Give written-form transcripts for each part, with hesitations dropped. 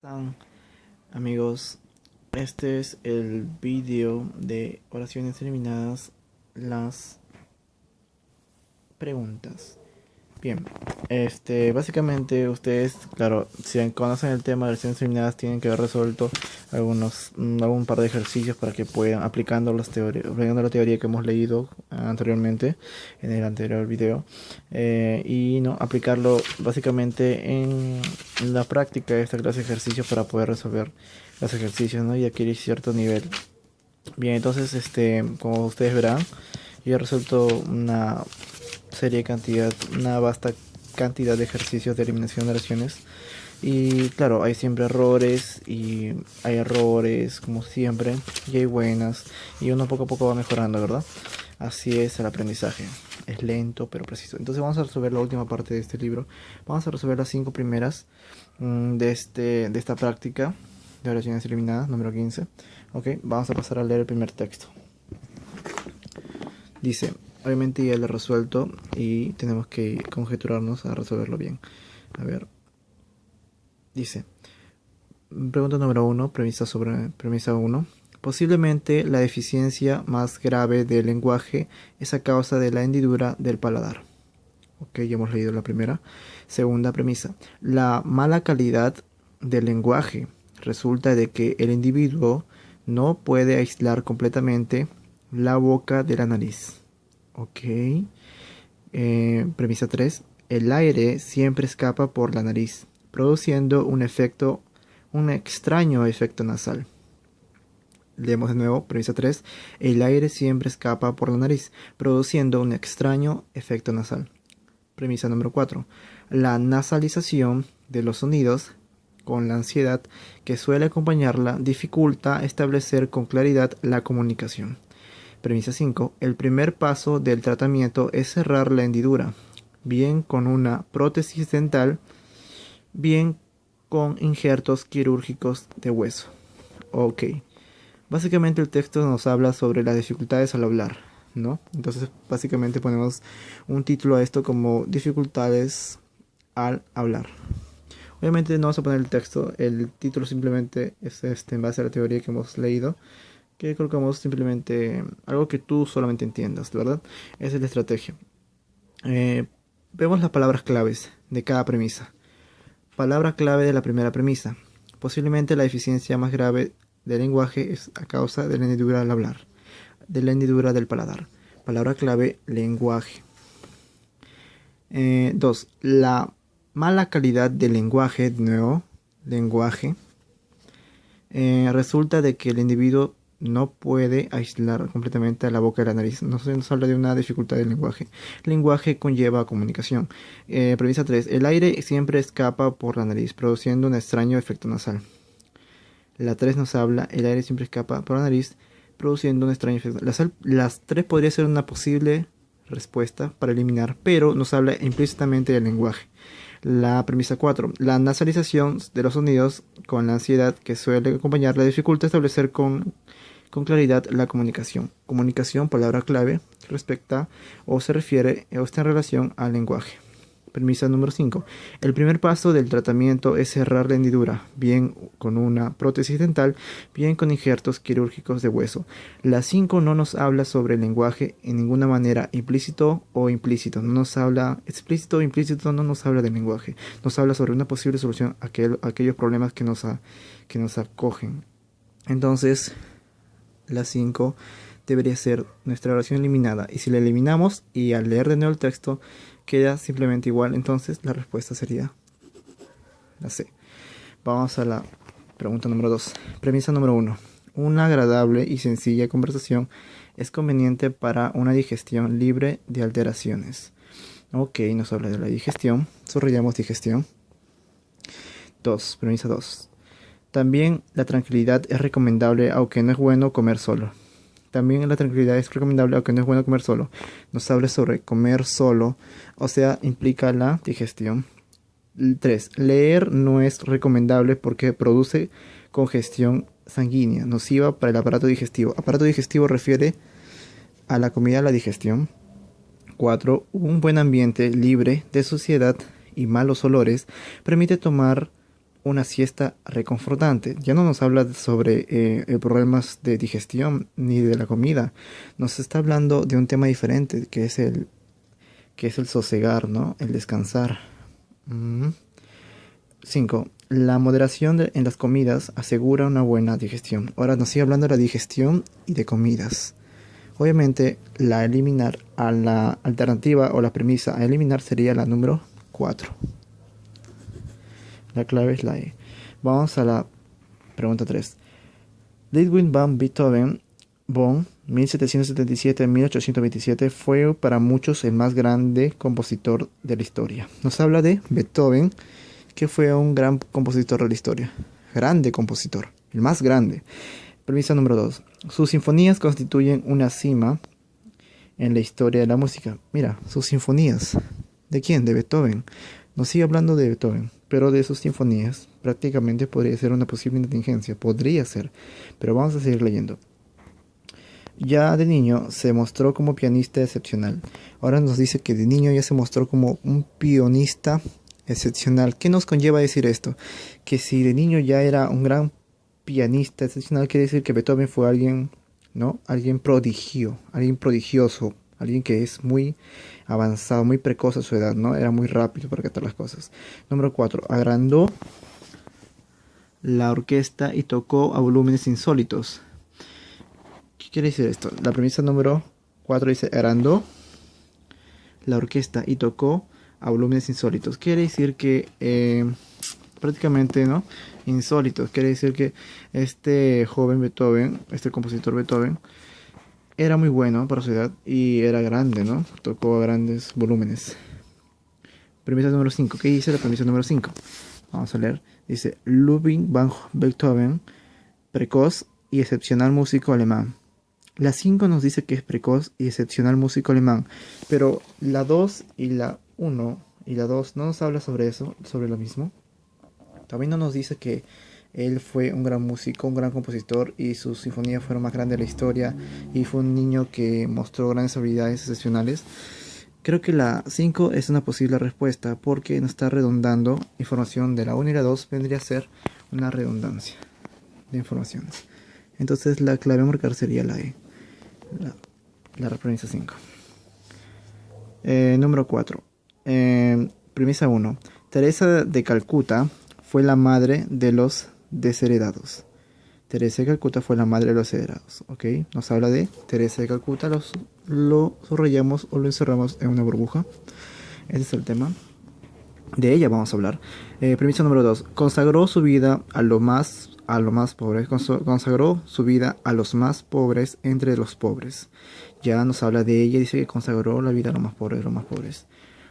Están, amigos, este es el vídeo de oraciones eliminadas, las preguntas. Bien, básicamente ustedes, claro, si conocen el tema de oraciones eliminadas, tienen que haber resuelto algún par de ejercicios para que puedan, aplicando la teoría que hemos leído anteriormente, en el anterior video, y no aplicarlo básicamente en la práctica de esta clase de ejercicios para poder resolver los ejercicios, ¿no? Y adquirir cierto nivel. Bien, entonces, como ustedes verán, yo he resuelto una vasta cantidad de ejercicios de eliminación de oraciones. Y claro, hay siempre errores y hay errores como siempre y hay buenas y uno poco a poco va mejorando, ¿verdad? Así es el aprendizaje. Es lento pero preciso. Entonces vamos a resolver la última parte de este libro. Vamos a resolver las 5 primeras de esta práctica de oraciones eliminadas, número 15. Ok, vamos a pasar a leer el primer texto. Dice, obviamente ya lo he resuelto y tenemos que conjeturarnos a resolverlo bien. A ver, dice, pregunta número 1, premisa 1. Posiblemente la deficiencia más grave del lenguaje es a causa de la hendidura del paladar. Ok, ya hemos leído la primera. Segunda premisa, la mala calidad del lenguaje resulta de que el individuo no puede aislar completamente la boca de la nariz. Ok. Premisa 3. El aire siempre escapa por la nariz, produciendo un extraño efecto nasal. Leemos de nuevo, premisa 3. El aire siempre escapa por la nariz, produciendo un extraño efecto nasal. Premisa número 4. La nasalización de los sonidos con la ansiedad que suele acompañarla dificulta establecer con claridad la comunicación. Premisa 5. El primer paso del tratamiento es cerrar la hendidura, bien con una prótesis dental, bien con injertos quirúrgicos de hueso. Ok. Básicamente el texto nos habla sobre las dificultades al hablar, ¿no? Entonces básicamente ponemos un título a esto como dificultades al hablar. Obviamente no vamos a poner el texto, el título simplemente es en base a la teoría que hemos leído, que colocamos simplemente algo que tú solamente entiendas, ¿verdad? Esa es la estrategia. Vemos las palabras claves de cada premisa. Palabra clave de la primera premisa. Posiblemente la deficiencia más grave del lenguaje es a causa de la hendidura al hablar, de la hendidura del paladar. Palabra clave, lenguaje. 2. La mala calidad del lenguaje, de nuevo, lenguaje, resulta de que el individuo no puede aislar completamente a la boca de la nariz. No se nos habla de una dificultad del lenguaje. Lenguaje conlleva comunicación. Premisa 3. El aire siempre escapa por la nariz, produciendo un extraño efecto nasal. La 3 nos habla, el aire siempre escapa por la nariz, produciendo un extraño efecto. Las 3 podría ser una posible respuesta para eliminar, pero nos habla implícitamente del lenguaje. La premisa 4. La nasalización de los sonidos con la ansiedad que suele acompañar la dificultad establecer con claridad la comunicación. Comunicación, palabra clave, respecta o se refiere o está en relación al lenguaje. Premisa número 5. El primer paso del tratamiento es cerrar la hendidura, bien con una prótesis dental, bien con injertos quirúrgicos de hueso. La 5 no nos habla sobre el lenguaje en ninguna manera, implícito o implícito. No nos habla explícito o implícito, no nos habla del lenguaje. Nos habla sobre una posible solución a aquellos problemas que nos acogen. Entonces, la 5 debería ser nuestra oración eliminada. Y si la eliminamos y al leer de nuevo el texto queda simplemente igual, entonces la respuesta sería la C. Vamos a la pregunta número 2. Premisa número 1. Una agradable y sencilla conversación es conveniente para una digestión libre de alteraciones. Ok, nos habla de la digestión. Subrayamos digestión. 2. Premisa 2. También la tranquilidad es recomendable, aunque no es bueno comer solo. También la tranquilidad es recomendable, aunque no es bueno comer solo. Nos habla sobre comer solo, o sea, implica la digestión. 3. Leer no es recomendable porque produce congestión sanguínea, nociva para el aparato digestivo. Aparato digestivo refiere a la comida, a la digestión. 4. Un buen ambiente libre de suciedad y malos olores permite tomar una siesta reconfortante. Ya no nos habla sobre problemas de digestión ni de la comida. Nos está hablando de un tema diferente, que es el sosegar, ¿no? El descansar. 5. La moderación en las comidas asegura una buena digestión. Ahora nos sigue hablando de la digestión y de comidas. Obviamente, la eliminar a la alternativa o la premisa a eliminar sería la número 4. La clave es la E. Vamos a la pregunta 3. Ludwig van Beethoven von 1777-1827 fue para muchos el más grande compositor de la historia. Nos habla de Beethoven, que fue un gran compositor de la historia. Grande compositor, el más grande. Premisa número 2. Sus sinfonías constituyen una cima en la historia de la música. Mira, sus sinfonías. ¿De quién? De Beethoven. Nos sigue hablando de Beethoven, pero de sus sinfonías prácticamente podría ser una posible inteligencia. Podría ser, pero vamos a seguir leyendo. Ya de niño se mostró como pianista excepcional. Ahora nos dice que de niño ya se mostró como un pianista excepcional. ¿Qué nos conlleva decir esto? Que si de niño ya era un gran pianista excepcional, quiere decir que Beethoven fue alguien, ¿no? Alguien prodigio, alguien prodigioso, alguien que es muy avanzado, muy precoz a su edad, ¿no? Era muy rápido para captar las cosas. Número 4. Agrandó la orquesta y tocó a volúmenes insólitos. ¿Qué quiere decir esto? La premisa número 4 dice agrandó la orquesta y tocó a volúmenes insólitos. Quiere decir que prácticamente, ¿no? Insólitos. Quiere decir que este joven Beethoven, este compositor Beethoven, era muy bueno para su edad y era grande, ¿no? Tocó a grandes volúmenes. Premisa número 5. ¿Qué dice la premisa número 5? Vamos a leer. Dice Ludwig van Beethoven, precoz y excepcional músico alemán. La 5 nos dice que es precoz y excepcional músico alemán, pero la 2 y la 1 y la 2 no nos habla sobre eso, sobre lo mismo. También no nos dice que él fue un gran músico, un gran compositor y sus sinfonías fueron más grandes de la historia y fue un niño que mostró grandes habilidades excepcionales. Creo que la 5 es una posible respuesta porque nos está redondando información de la 1 y la 2, vendría a ser una redundancia de informaciones. Entonces la clave a marcar sería la E, la referencia 5. Número 4. Premisa 1. Teresa de Calcuta fue la madre de los desheredados. Teresa de Calcuta fue la madre de los desheredados. ¿Ok? Nos habla de Teresa de Calcuta. Lo subrayamos o lo encerramos en una burbuja. Ese es el tema. De ella vamos a hablar. Premisa número 2. Consagró su vida a los más pobres. Consagró su vida a los más pobres entre los pobres. Ya nos habla de ella. Dice que consagró la vida a los más pobres de los más pobres.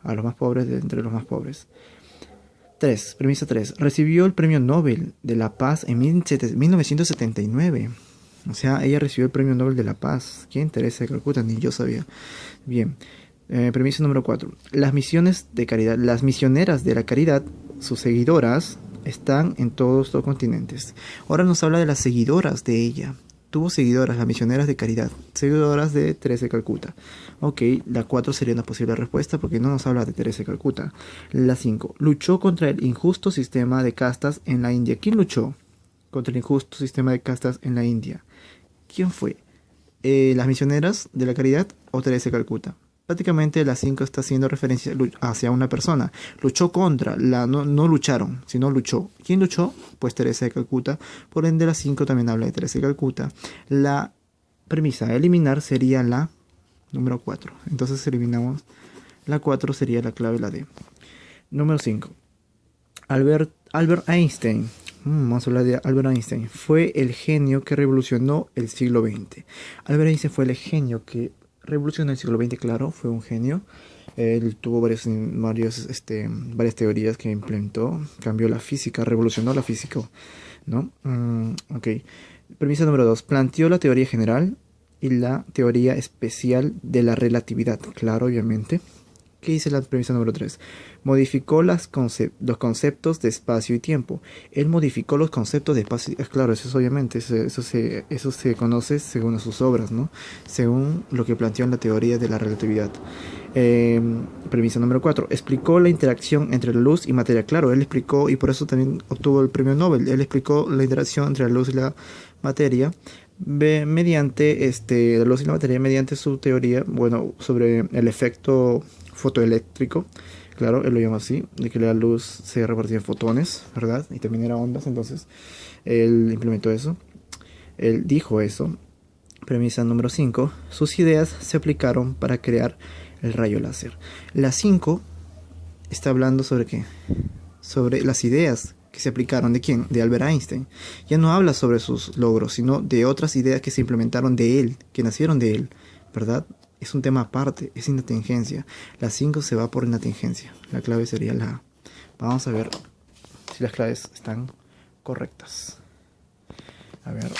A los más pobres de entre los más pobres. 3. Premisa 3. Recibió el Premio Nobel de la Paz en 1979. O sea, ella recibió el Premio Nobel de la Paz. ¿Quién? Teresa de Calcuta, ni yo sabía. Bien. Premisa número 4. Las misiones de caridad, las misioneras de la caridad, sus seguidoras, están en todos los continentes. Ahora nos habla de las seguidoras de ella. Tuvo seguidoras, las misioneras de caridad, seguidoras de Teresa de Calcuta. Ok, la 4 sería una posible respuesta porque no nos habla de Teresa de Calcuta. La 5. Luchó contra el injusto sistema de castas en la India. ¿Quién luchó contra el injusto sistema de castas en la India? ¿Quién fue? ¿Las misioneras de la caridad o Teresa de Calcuta? Prácticamente la 5 está haciendo referencia hacia una persona. Luchó contra, no lucharon, sino luchó. ¿Quién luchó? Pues Teresa de Calcuta. Por ende la 5 también habla de Teresa de Calcuta. La premisa a eliminar sería la número 4. Entonces eliminamos la 4, sería la clave, la D. Número 5. Albert Einstein. Vamos a hablar de Albert Einstein. Fue el genio que revolucionó el siglo XX. Albert Einstein fue el genio que revolucionó el siglo XX, claro, fue un genio. Él tuvo varias teorías que implementó, cambió la física, revolucionó la física, ¿no? Ok. Premisa número 2. Planteó la teoría general y la teoría especial de la relatividad, claro, obviamente. ¿Qué dice la premisa número 3? Modificó los conceptos de espacio y tiempo. Él modificó los conceptos de espacio. Claro, eso es obviamente, eso se conoce según sus obras, ¿no? Según lo que planteó en la teoría de la relatividad. Eh, Premisa número 4. Explicó la interacción entre la luz y materia. Claro, él explicó, y por eso también obtuvo el premio Nobel. Él explicó la interacción entre la luz y la materia mediante la luz y la materia, mediante su teoría, bueno, sobre el efecto fotoeléctrico. Claro, él lo llama así, de que la luz se repartía en fotones, ¿verdad? Y también era ondas, entonces él implementó eso. Él dijo eso. Premisa número 5. Sus ideas se aplicaron para crear el rayo láser. La 5 está hablando sobre qué? Sobre las ideas que se aplicaron. ¿De quién? De Albert Einstein. Ya no habla sobre sus logros, sino de otras ideas que se implementaron de él, que nacieron de él, ¿verdad? Es un tema aparte, es inatingencia. La 5 se va por inatingencia. La clave sería la A. Vamos a ver si las claves están correctas. A ver.